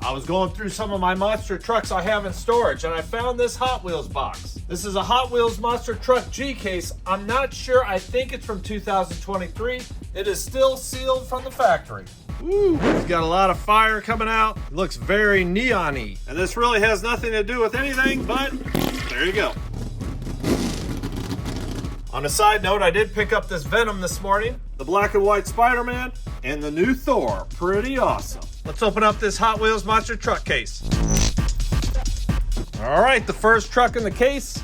I was going through some of my monster trucks I have in storage, and I found this Hot Wheels box. This is a Hot Wheels monster truck G case. I'm not sure. I think it's from 2023. It is still sealed from the factory. Ooh, it's got a lot of fire coming out. It looks very neon-y. And this really has nothing to do with anything, but there you go. On a side note, I did pick up this Venom this morning, the black and white Spider-Man, and the new Thor. Pretty awesome. Let's open up this Hot Wheels monster truck case. All right, the first truck in the case,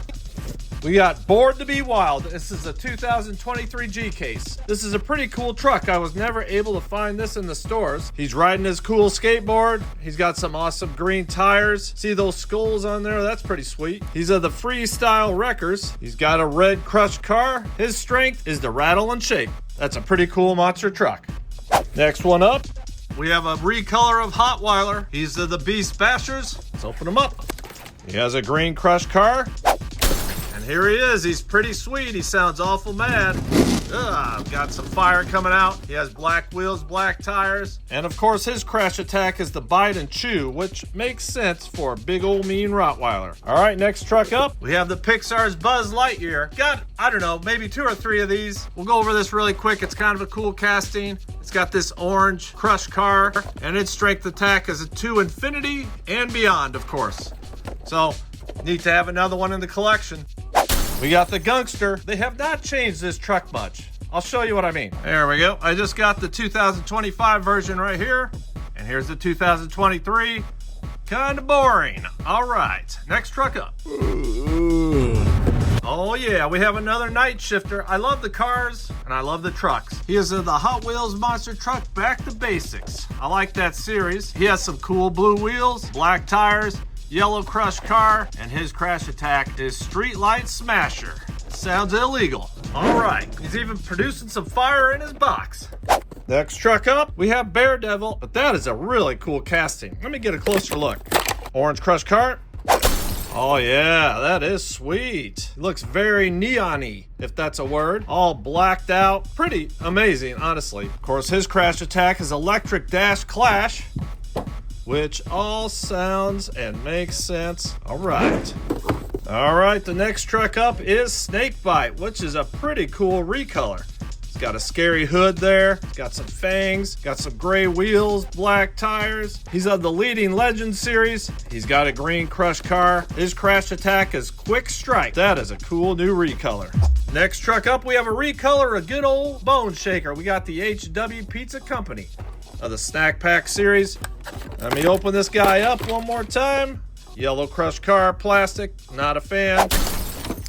we got Bored to Be Wild. This is a 2023 G case. This is a pretty cool truck. I was never able to find this in the stores. He's riding his cool skateboard. He's got some awesome green tires. See those skulls on there? That's pretty sweet. He's of the Freestyle Wreckers. He's got a red crushed car. His strength is to rattle and shake. That's a pretty cool monster truck. Next one up, we have a recolor of Hotweiler. He's of the Beast Bashers. Let's open him up. He has a green crushed car. And here he is. He's pretty sweet. He sounds awful mad. Got some fire coming out. He has black wheels, black tires. And of course, his crash attack is the bite and chew, which makes sense for a big old mean Rottweiler. All right, next truck up, we have the Pixar's Buzz Lightyear. Got, I don't know, maybe 2 or 3 of these. We'll go over this really quick. It's kind of a cool casting. It's got this orange crushed car, and its strength attack is to infinity and beyond, of course. So, need to have another one in the collection. We got the Gunkster. They have not changed this truck much. I'll show you what I mean. There we go. I just got the 2025 version right here. And here's the 2023. Kind of boring. All right, next truck up. Ooh. Oh yeah, we have another Night Shifter. I love the cars and I love the trucks. He is the Hot Wheels monster truck Back to Basics. I like that series. He has some cool blue wheels, black tires, yellow crushed car, and his crash attack is Streetlight Smasher. Sounds illegal. All right, he's even producing some fire in his box. Next truck up, we have Bear Devil, but that is a really cool casting. Let me get a closer look. Orange crushed car. Oh yeah, that is sweet. It looks very neon-y, if that's a word. All blacked out. Pretty amazing, honestly. Of course, his crash attack is Electric Dash Clash, which all sounds and makes sense. All right, the next truck up is Snakebite, which is a pretty cool recolor. It's got a scary hood there, it's got some fangs, got some gray wheels, black tires. He's of the Leading Legend series. He's got a green crushed car. His crash attack is Quick Strike. That is a cool new recolor. Next truck up, we have a recolor, a good old bone shaker. We got the HW Pizza Company of the Snack Pack series. Let me open this guy up one more time. Yellow crushed car, plastic, not a fan.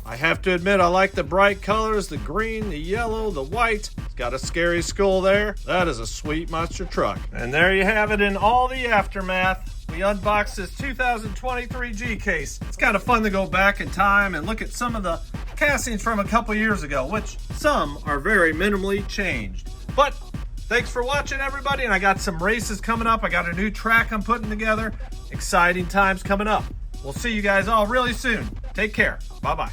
I have to admit, I like the bright colors, the green, the yellow, the white. It's got a scary skull there. That is a sweet monster truck. And there you have it in all the aftermath. We unboxed this 2023 G case. It's kind of fun to go back in time and look at some of the castings from a couple years ago, which some are very minimally changed. But thanks for watching, everybody, and I got some races coming up. I got a new track I'm putting together. Exciting times coming up. We'll see you guys all really soon. Take care. Bye-bye.